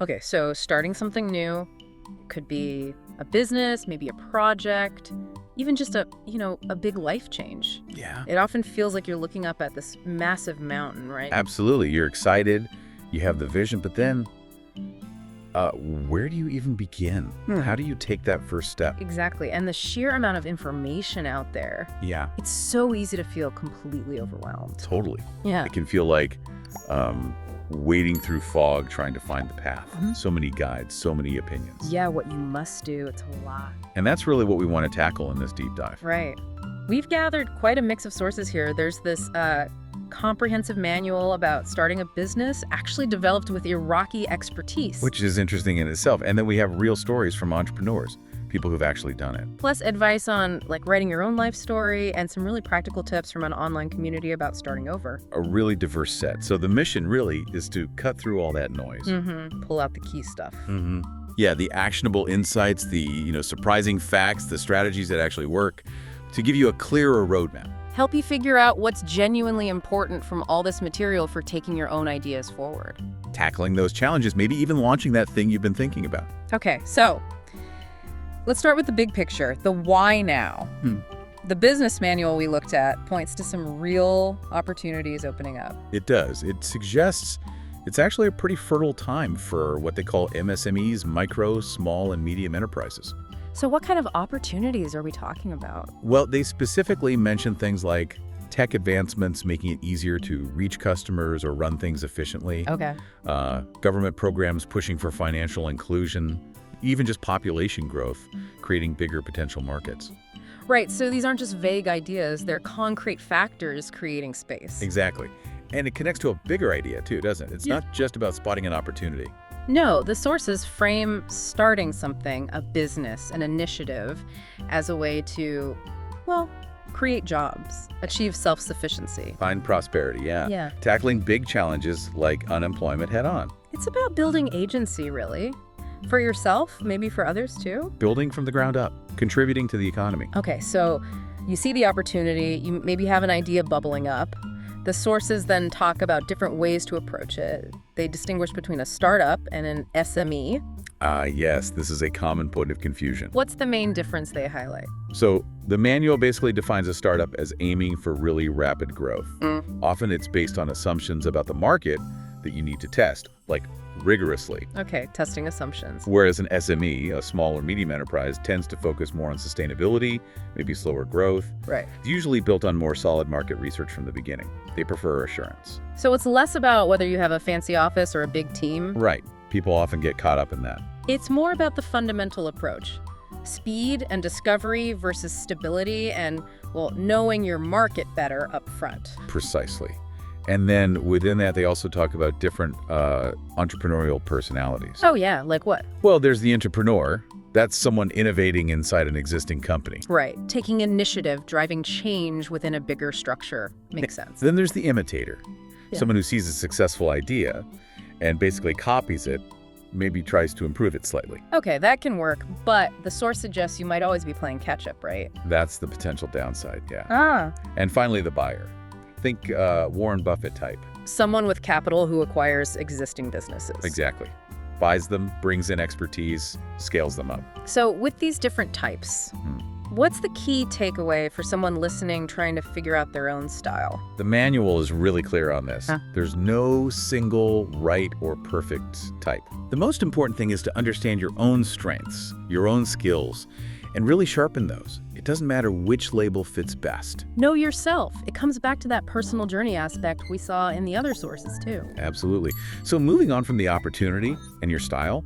Okay, so starting something new could be a business, maybe a project, even just a big life change. Yeah. It often feels like you're looking up at this massive mountain, right? Absolutely. You're excited, you have the vision, but then where do you even begin? How do you take that first step? Exactly. And the sheer amount of information out there, Yeah, it's so easy to feel completely overwhelmed. totally. Yeah. It can feel like wading through fog trying to find the path. So many guides, so many opinions. Yeah, what you must do, it's a lot. And that's really what we want to tackle in this deep dive. Right. We've gathered quite a mix of sources here. There's this comprehensive manual about starting a business, actually developed with Iraqi expertise. Which is interesting in itself. And then we have real stories from entrepreneurs, people who've actually done it. Plus advice on writing your own life story and some really practical tips from an online community about starting over. A really diverse set. So the mission really is to cut through all that noise. Pull out the key stuff. Yeah, the actionable insights, the surprising facts, the strategies that actually work, to give you a clearer roadmap. Help you figure out what's genuinely important from all this material for taking your own ideas forward. Tackling those challenges, maybe even launching that thing you've been thinking about. Okay, so let's start with the big picture, the why now. The business manual we looked at points to some real opportunities opening up. It does. It suggests it's actually a pretty fertile time for what they call MSMEs, micro, small, and medium enterprises. So what kind of opportunities are we talking about? Well, they specifically mention things like tech advancements making it easier to reach customers or run things efficiently. Okay. Government programs pushing for financial inclusion, even just population growth, creating bigger potential markets. Right, so these aren't just vague ideas, they're concrete factors creating space. Exactly. And it connects to a bigger idea too, doesn't it? It's not just about spotting an opportunity. No, the sources frame starting something, a business, an initiative, as a way to, create jobs, achieve self-sufficiency. Find prosperity, yeah. Yeah. Tackling big challenges like unemployment head on. It's about building agency, really. For yourself, maybe for others too. Building from the ground up, contributing to the economy. Okay, so you see the opportunity, you maybe have an idea bubbling up. The sources then talk about different ways to approach it. They distinguish between a startup and an SME. Yes, this is a common point of confusion. What's the main difference they highlight? So the manual basically defines a startup as aiming for really rapid growth. Often it's based on assumptions about the market that you need to test, like rigorously. Okay, testing assumptions. Whereas an SME, a small or medium enterprise, tends to focus more on sustainability, maybe slower growth. Right. It's usually built on more solid market research from the beginning. They prefer assurance. So it's less about whether you have a fancy office or a big team. Right. People often get caught up in that. It's more about the fundamental approach. Speed and discovery versus stability and, knowing your market better up front. Precisely. And then within that, they also talk about different entrepreneurial personalities. Oh, yeah, like what? Well, there's the entrepreneur. That's someone innovating inside an existing company. Right, taking initiative, driving change within a bigger structure. Makes sense. Then there's the imitator. Yeah. Someone who sees a successful idea and basically copies it, maybe tries to improve it slightly. Okay, that can work, but the source suggests you might always be playing catch-up, right? That's the potential downside, yeah. Ah. And finally, the buyer. Think Warren Buffett type. Someone with capital who acquires existing businesses. Exactly. Buys them, brings in expertise, scales them up. So with these different types, what's the key takeaway for someone listening trying to figure out their own style? The manual is really clear on this. There's no single right or perfect type. The most important thing is to understand your own strengths, your own skills, and really sharpen those. It doesn't matter which label fits best. Know yourself. It comes back to that personal journey aspect we saw in the other sources too. Absolutely. So moving on from the opportunity and your style,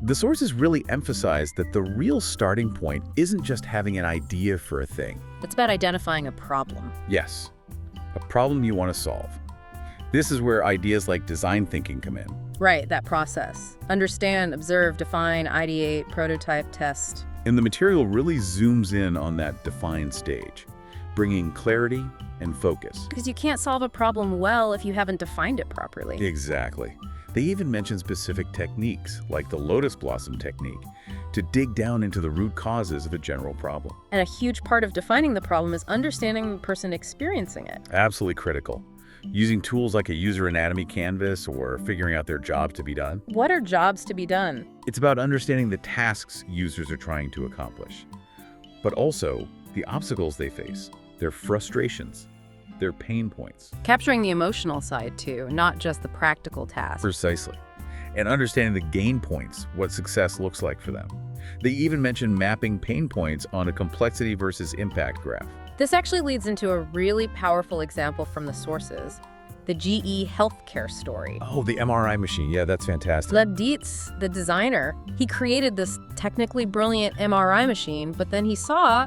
the sources really emphasize that the real starting point isn't just having an idea for a thing. It's about identifying a problem. Yes, a problem you want to solve. This is where ideas like design thinking come in. Right, that process. Understand, observe, define, ideate, prototype, test. And the material really zooms in on that defined stage, bringing clarity and focus. Because you can't solve a problem well if you haven't defined it properly. Exactly. They even mention specific techniques, like the lotus blossom technique, to dig down into the root causes of a general problem. And a huge part of defining the problem is understanding the person experiencing it. Absolutely critical. using tools like a user anatomy canvas or figuring out their jobs to be done. What are jobs to be done? It's about understanding the tasks users are trying to accomplish, but also the obstacles they face, their frustrations, their pain points. Capturing the emotional side too, not just the practical tasks. Precisely. And understanding the gain points, what success looks like for them. They even mention mapping pain points on a complexity versus impact graph. This actually leads into a really powerful example from the sources, the GE healthcare story. Oh, the MRI machine. Yeah, that's fantastic. Gleb Dietz, the designer, he created this technically brilliant MRI machine, but then he saw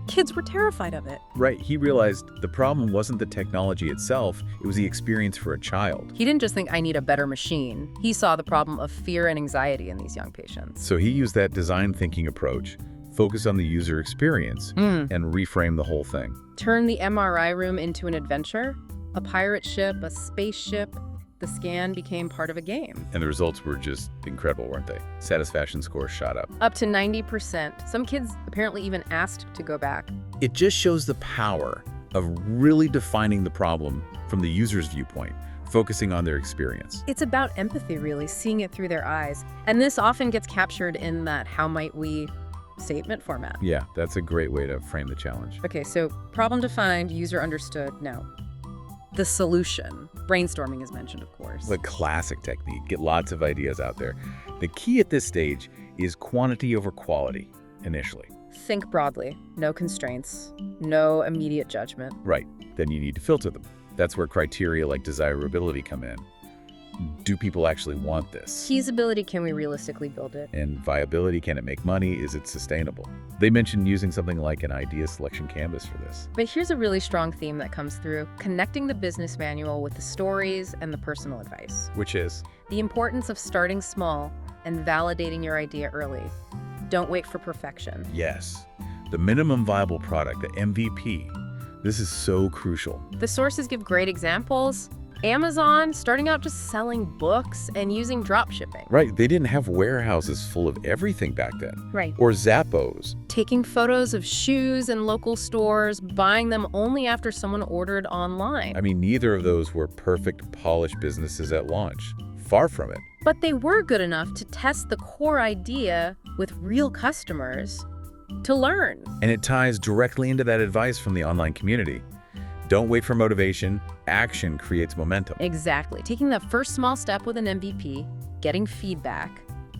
kids were terrified of it. Right. He realized the problem wasn't the technology itself, it was the experience for a child. He didn't just think, I need a better machine. He saw the problem of fear and anxiety in these young patients. So he used that design thinking approach, focus on the user experience, and reframe the whole thing. Turn the MRI room into an adventure, a pirate ship, a spaceship. The scan became part of a game. And the results were just incredible, weren't they? Satisfaction scores shot up. Up to 90%. Some kids apparently even asked to go back. It just shows the power of really defining the problem from the user's viewpoint, focusing on their experience. It's about empathy, really, seeing it through their eyes. And this often gets captured in that how might we statement format. Yeah, that's a great way to frame the challenge. Okay, so problem defined, user understood. Now, the solution. Brainstorming is mentioned, of course. The classic technique, get lots of ideas out there. The key at this stage is quantity over quality, initially. Think broadly, no constraints, no immediate judgment. Right, then you need to filter them. That's where criteria like desirability come in. Do people actually want this? Feasibility, can we realistically build it? And viability, can it make money? Is it sustainable? They mentioned using something like an idea selection canvas for this. But here's a really strong theme that comes through, connecting the business manual with the stories and the personal advice. Which is? The importance of starting small and validating your idea early. Don't wait for perfection. Yes. The minimum viable product, the MVP. This is so crucial. The sources give great examples. Amazon starting out just selling books and using drop shipping. Right, they didn't have warehouses full of everything back then. Right. Or Zappos. Taking photos of shoes in local stores, buying them only after someone ordered online. I mean, neither of those were perfect, polished businesses at launch. Far from it. But they were good enough to test the core idea with real customers to learn. And it ties directly into that advice from the online community. Don't wait for motivation. Action creates momentum. Exactly. Taking that first small step with an MVP, getting feedback,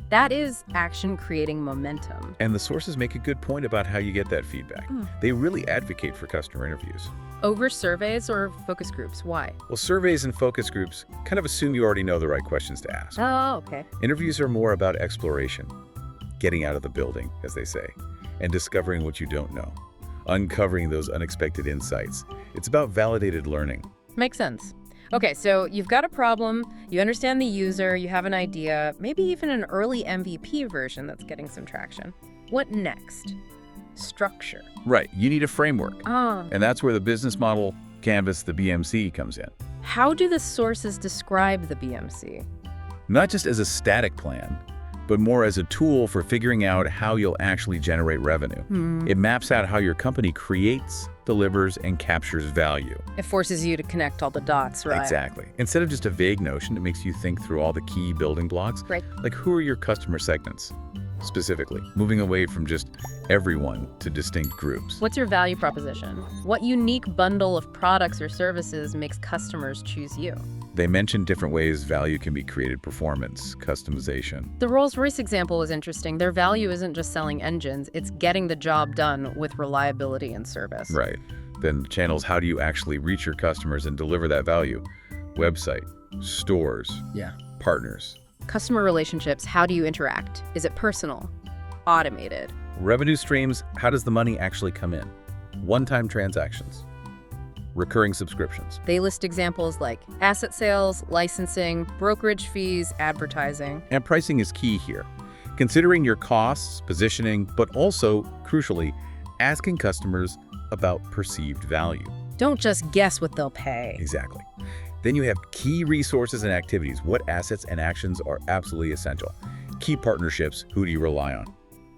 that is action creating momentum. And the sources make a good point about how you get that feedback. They really advocate for customer interviews. Over surveys or focus groups, why? Well, surveys and focus groups kind of assume you already know the right questions to ask. Oh, okay. Interviews are more about exploration, getting out of the building, as they say, and discovering what you don't know, uncovering those unexpected insights. It's about validated learning. Makes sense. Okay, so you've got a problem, you understand the user, you have an idea, maybe even an early MVP version that's getting some traction. What next? Structure. Right, you need a framework. Ah. And that's where the business model canvas, the BMC, comes in. How do the sources describe the BMC? Not just as a static plan, but more as a tool for figuring out how you'll actually generate revenue. It maps out how your company creates, delivers, and captures value. It forces you to connect all the dots, right? Exactly. Instead of just a vague notion, it makes you think through all the key building blocks. Right. Like, who are your customer segments, specifically? Moving away from just everyone to distinct groups. What's your value proposition? What unique bundle of products or services makes customers choose you? They mention different ways value can be created: performance, customization. The Rolls-Royce example is interesting. Their value isn't just selling engines, it's getting the job done with reliability and service. Right. Then channels, how do you actually reach your customers and deliver that value? Website, stores, partners. Customer relationships, how do you interact? Is it personal? Automated? Revenue streams, how does the money actually come in? One-time transactions. Recurring subscriptions. They list examples like asset sales, licensing, brokerage fees, advertising. And pricing is key here. Considering your costs, positioning, but also, crucially, asking customers about perceived value. Don't just guess what they'll pay. Exactly. Then you have key resources and activities. What assets and actions are absolutely essential? Key partnerships, who do you rely on?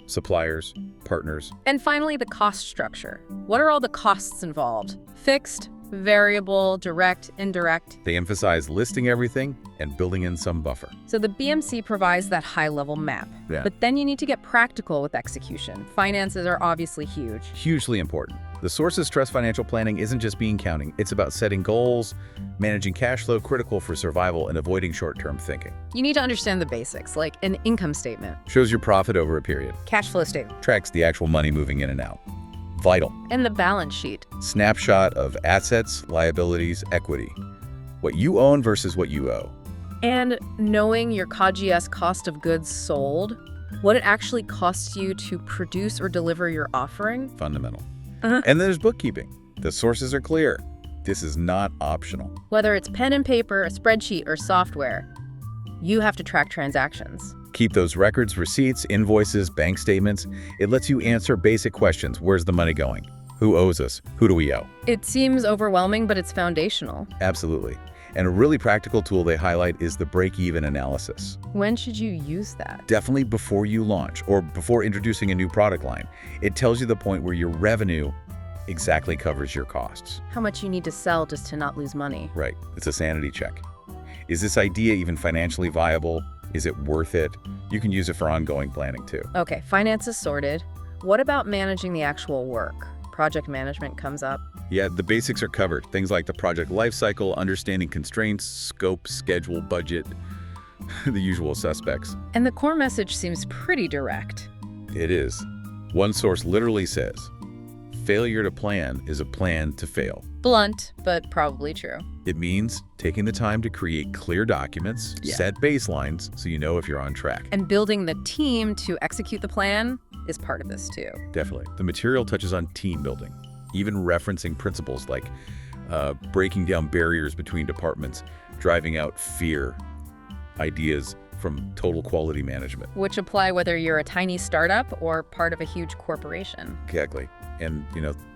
Suppliers, partners. And finally, the cost structure. What are all the costs involved? Fixed, variable, direct, indirect. They emphasize listing everything and building in some buffer. So the BMC provides that high-level map. Yeah. But then you need to get practical with execution. Finances are obviously huge. Hugely important. The sources trust financial planning isn't just bean counting. It's about setting goals, managing cash flow, critical for survival, and avoiding short-term thinking. You need to understand the basics, like an income statement, Shows your profit over a period. cash flow statement, Tracks the actual money moving in and out. Vital. and the balance sheet. Snapshot of assets, liabilities, equity. What you own versus what you owe. And knowing your COGS, cost of goods sold, what it actually costs you to produce or deliver your offering. Fundamental. Uh-huh. And there's bookkeeping. The sources are clear. This is not optional. Whether it's pen and paper, a spreadsheet, or software, you have to track transactions. Keep those records, receipts, invoices, bank statements. It lets you answer basic questions. Where's the money going? Who owes us? Who do we owe? It seems overwhelming, but it's foundational. Absolutely. And a really practical tool they highlight is the break-even analysis. When should you use that? Definitely before you launch or before introducing a new product line. It tells you the point where your revenue exactly covers your costs. How much you need to sell just to not lose money. Right. It's a sanity check. Is this idea even financially viable? Is it worth it? You can use it for ongoing planning too. Okay, finances sorted. What about managing the actual work? Project management comes up. Yeah, the basics are covered. Things like the project lifecycle, understanding constraints, scope, schedule, budget, the usual suspects. And the core message seems pretty direct. It is. One source literally says, failure to plan is a plan to fail. Blunt, but probably true. It means taking the time to create clear documents, set baselines so you know if you're on track. And building the team to execute the plan is part of this too. Definitely. The material touches on team building, even referencing principles like breaking down barriers between departments, driving out fear, ideas from total quality management. Which apply whether you're a tiny startup or part of a huge corporation. Exactly. And,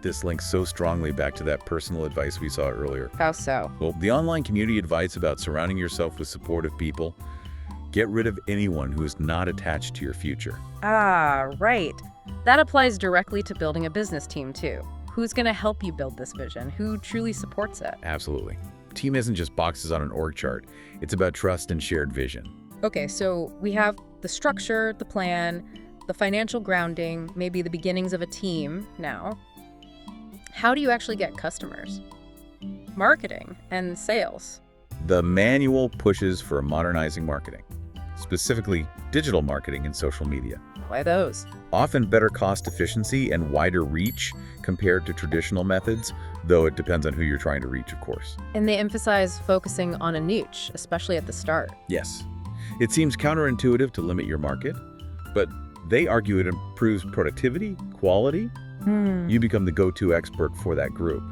this links so strongly back to that personal advice we saw earlier. How so? Well, the online community advice about surrounding yourself with supportive people. Get rid of anyone who is not attached to your future. Ah, right. That applies directly to building a business team too. Who's going to help you build this vision? Who truly supports it? Absolutely. Team isn't just boxes on an org chart. It's about trust and shared vision. Okay, so we have the structure, the plan, the financial grounding, maybe the beginnings of a team now. How do you actually get customers? Marketing and sales. The manual pushes for modernizing marketing, specifically digital marketing and social media. Why those? Often better cost efficiency and wider reach compared to traditional methods, though it depends on who you're trying to reach, of course. And they emphasize focusing on a niche, especially at the start. Yes. It seems counterintuitive to limit your market, but they argue it improves productivity, quality. You become the go-to expert for that group,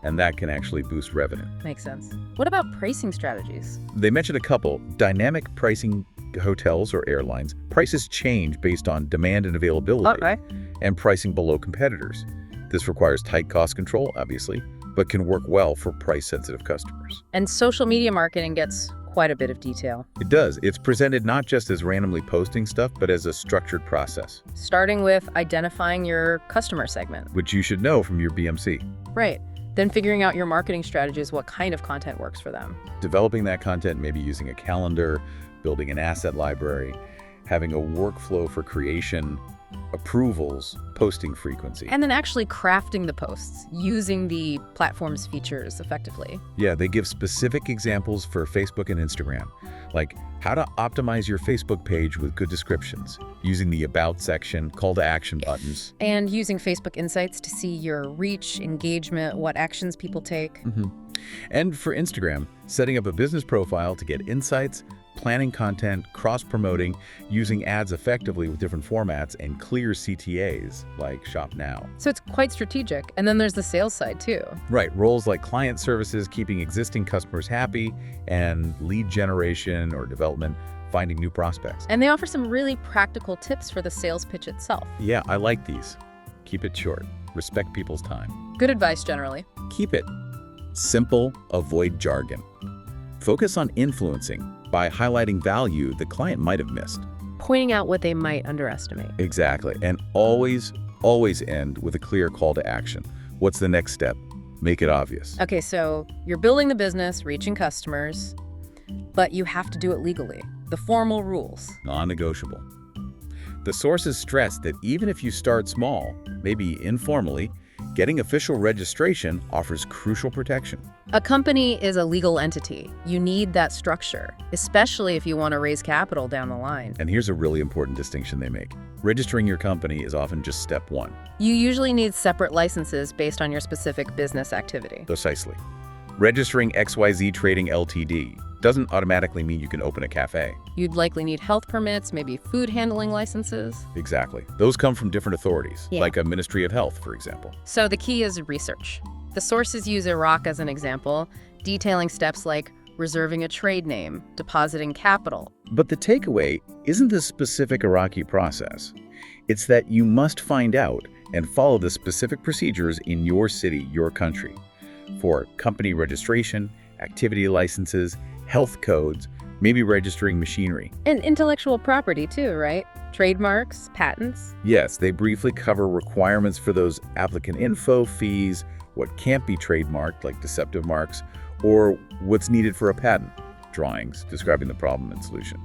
and that can actually boost revenue. Makes sense. What about pricing strategies? They mentioned a couple. Dynamic pricing. Hotels or airlines, prices change based on demand and availability, and pricing below competitors. This requires tight cost control, obviously, but can work well for price-sensitive customers. And social media marketing gets quite a bit of detail. It does. It's presented not just as randomly posting stuff, but as a structured process. Starting with identifying your customer segment. Which you should know from your BMC. Right. Then figuring out your marketing strategies, what kind of content works for them. Developing that content, maybe using a calendar, building an asset library, having a workflow for creation, approvals, posting frequency. And then actually crafting the posts, using the platform's features effectively. Yeah, they give specific examples for Facebook and Instagram, like how to optimize your Facebook page with good descriptions, using the About section, call to action buttons. And using Facebook Insights to see your reach, engagement, what actions people take. And for Instagram, setting up a business profile to get insights, planning content, cross-promoting, using ads effectively with different formats, and clear CTAs, like Shop Now. So it's quite strategic. And then there's the sales side too. Right, roles like client services, keeping existing customers happy, and lead generation or development, finding new prospects. And they offer some really practical tips for the sales pitch itself. Yeah, I like these. Keep it short. Respect people's time. Good advice generally. Keep it simple, avoid jargon. Focus on influencing by highlighting value the client might have missed. Pointing out what they might underestimate. Exactly. And always end with a clear call to action. What's the next step? Make it obvious. Okay, so you're building the business, reaching customers, but you have to do it legally. The formal rules. Non-negotiable. The sources stress that even if you start small, maybe informally, getting official registration offers crucial protection. A company is a legal entity. You need that structure, especially if you want to raise capital down the line. And here's a really important distinction they make. Registering your company is often just step one. You usually need separate licenses based on your specific business activity. Precisely. Registering XYZ Trading Ltd. doesn't automatically mean you can open a cafe. You'd likely need health permits, maybe food handling licenses. Exactly. Those come from different authorities, Yeah. like a Ministry of Health, for example. So the key is research. The sources use Iraq as an example, detailing steps like reserving a trade name, depositing capital. But the takeaway isn't the specific Iraqi process. It's that you must find out and follow the specific procedures in your city, your country, for company registration, activity licenses, health codes, maybe registering machinery. And intellectual property too, right? Trademarks, patents. Yes, they briefly cover requirements for those applicant info, fees, what can't be trademarked, like deceptive marks, or what's needed for a patent, drawings describing the problem and solution.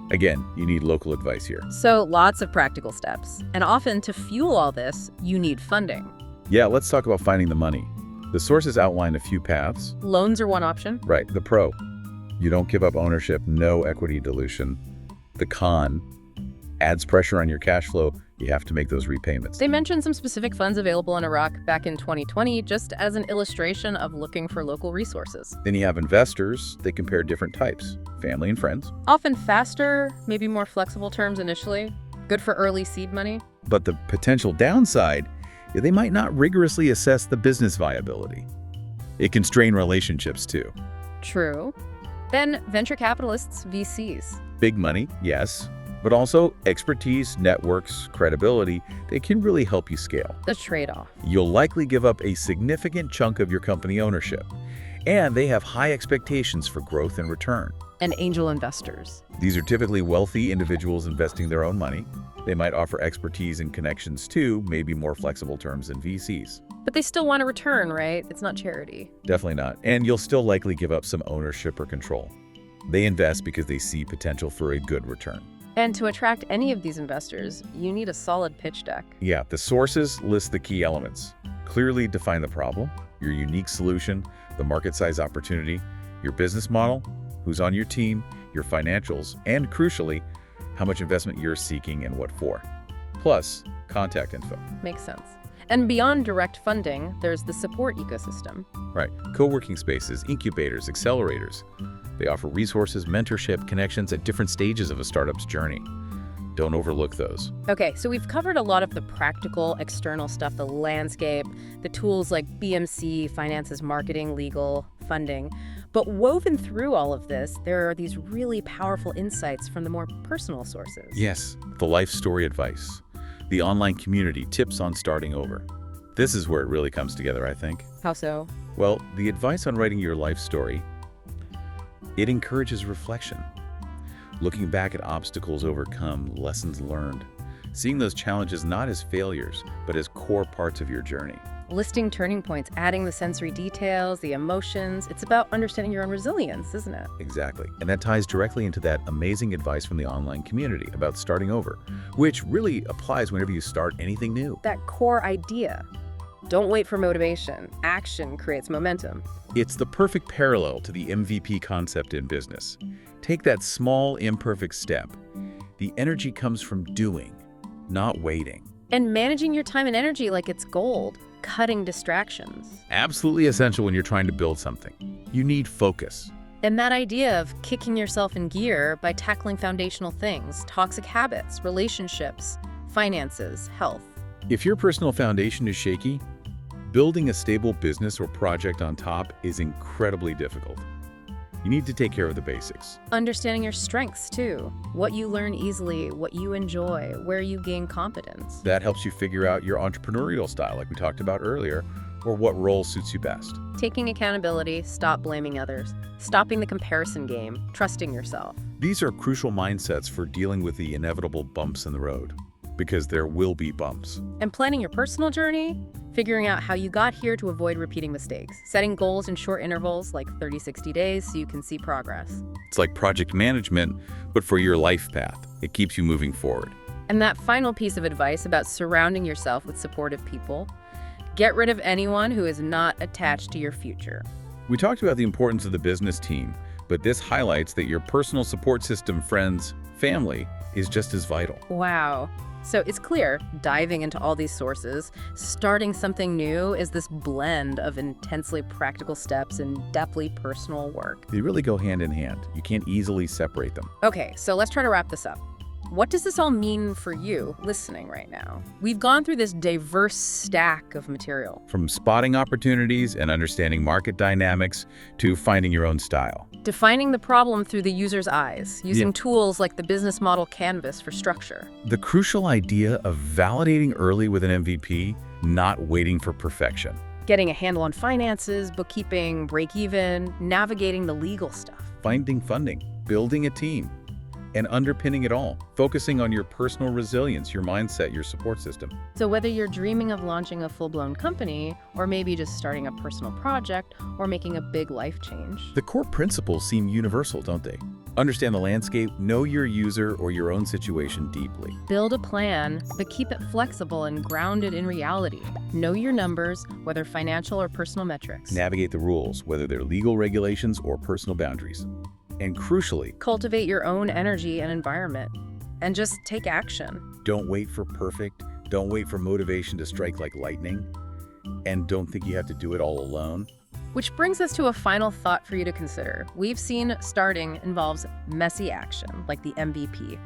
Again, you need local advice here. So lots of practical steps. And often to fuel all this, you need funding. Yeah, let's talk about finding the money. The sources outline a few paths. Loans are one option. Right, the pro. You don't give up ownership, no equity dilution. The con adds pressure on your cash flow. You have to make those repayments. They mentioned some specific funds available in Iraq back in 2020, just as an illustration of looking for local resources. Then you have investors. They compare different types, family and friends. Often faster, maybe more flexible terms initially. Good for early seed money. But the potential downside, they might not rigorously assess the business viability. It can strain relationships too. True. Then venture capitalists, VCs. Big money, yes, but also expertise, networks, credibility, they can really help you scale. The trade-off. You'll likely give up a significant chunk of your company ownership, and they have high expectations for growth and return. And angel investors. These are typically wealthy individuals investing their own money. They might offer expertise and connections too, maybe more flexible terms than VCs. But they still want a return, right? It's not charity. Definitely not. And you'll still likely give up some ownership or control. They invest because they see potential for a good return. And to attract any of these investors, you need a solid pitch deck. Yeah, the sources list the key elements. Clearly define the problem, your unique solution, the market size opportunity, your business model, who's on your team, your financials, and crucially, how much investment you're seeking and what for. Plus, contact info. Makes sense. And beyond direct funding, there's the support ecosystem. Right. Co-working spaces, incubators, accelerators. They offer resources, mentorship, connections at different stages of a startup's journey. Don't overlook those. Okay, so we've covered a lot of the practical, external stuff, the landscape, the tools like BMC, finances, marketing, legal, funding. But woven through all of this, there are these really powerful insights from the more personal sources. Yes, the life story advice, the online community, tips on starting over. This is where it really comes together, I think. How so? Well, the advice on writing your life story, it encourages reflection. Looking back at obstacles overcome, lessons learned, seeing those challenges not as failures, but as core parts of your journey. Listing turning points, adding the sensory details, the emotions. It's about understanding your own resilience, isn't it? Exactly. And that ties directly into that amazing advice from the online community about starting over, which really applies whenever you start anything new. That core idea. Don't wait for motivation. Action creates momentum. It's the perfect parallel to the MVP concept in business. Take that small, imperfect step. The energy comes from doing, not waiting. And managing your time and energy like it's gold. Cutting distractions. Absolutely essential when you're trying to build something. You need focus. And that idea of kicking yourself in gear by tackling foundational things, toxic habits, relationships, finances, health. If your personal foundation is shaky, building a stable business or project on top is incredibly difficult. You need to take care of the basics. Understanding your strengths, too. What you learn easily, what you enjoy, where you gain competence. That helps you figure out your entrepreneurial style, like we talked about earlier, or what role suits you best. Taking accountability, stop blaming others, stopping the comparison game, trusting yourself. These are crucial mindsets for dealing with the inevitable bumps in the road, because there will be bumps. And planning your personal journey, figuring out how you got here to avoid repeating mistakes, setting goals in short intervals like 30, 60 days so you can see progress. It's like project management, but for your life path. It keeps you moving forward. And that final piece of advice about surrounding yourself with supportive people. Get rid of anyone who is not attached to your future. We talked about the importance of the business team, but this highlights that your personal support system, friends, family, is just as vital. Wow. So it's clear, diving into all these sources, starting something new is this blend of intensely practical steps and deeply personal work. They really go hand in hand. You can't easily separate them. Okay, so let's try to wrap this up. What does this all mean for you listening right now? We've gone through this diverse stack of material. From spotting opportunities and understanding market dynamics to finding your own style. Defining the problem through the user's eyes, using tools like the business model canvas for structure. The crucial idea of validating early with an MVP, not waiting for perfection. Getting a handle on finances, bookkeeping, break even, navigating the legal stuff. Finding funding, building a team, and underpinning it all, focusing on your personal resilience, your mindset, your support system. So whether you're dreaming of launching a full-blown company, or maybe just starting a personal project, or making a big life change. The core principles seem universal, don't they? Understand the landscape, know your user or your own situation deeply. Build a plan, but keep it flexible and grounded in reality. Know your numbers, whether financial or personal metrics. Navigate the rules, whether they're legal regulations or personal boundaries. And crucially, cultivate your own energy and environment, and just take action. Don't wait for perfect, don't wait for motivation to strike like lightning, and don't think you have to do it all alone. Which brings us to a final thought for you to consider. We've seen starting involves messy action, like the MVP.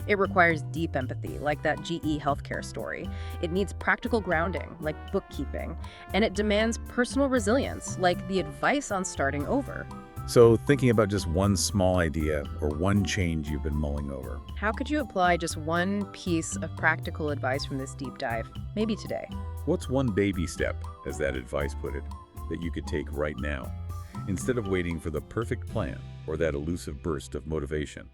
It requires deep empathy, like that GE healthcare story. It needs practical grounding, like bookkeeping. And it demands personal resilience, like the advice on starting over. So thinking about just one small idea or one change you've been mulling over. How could you apply just one piece of practical advice from this deep dive, maybe today? What's one baby step, as that advice put it, that you could take right now, instead of waiting for the perfect plan or that elusive burst of motivation?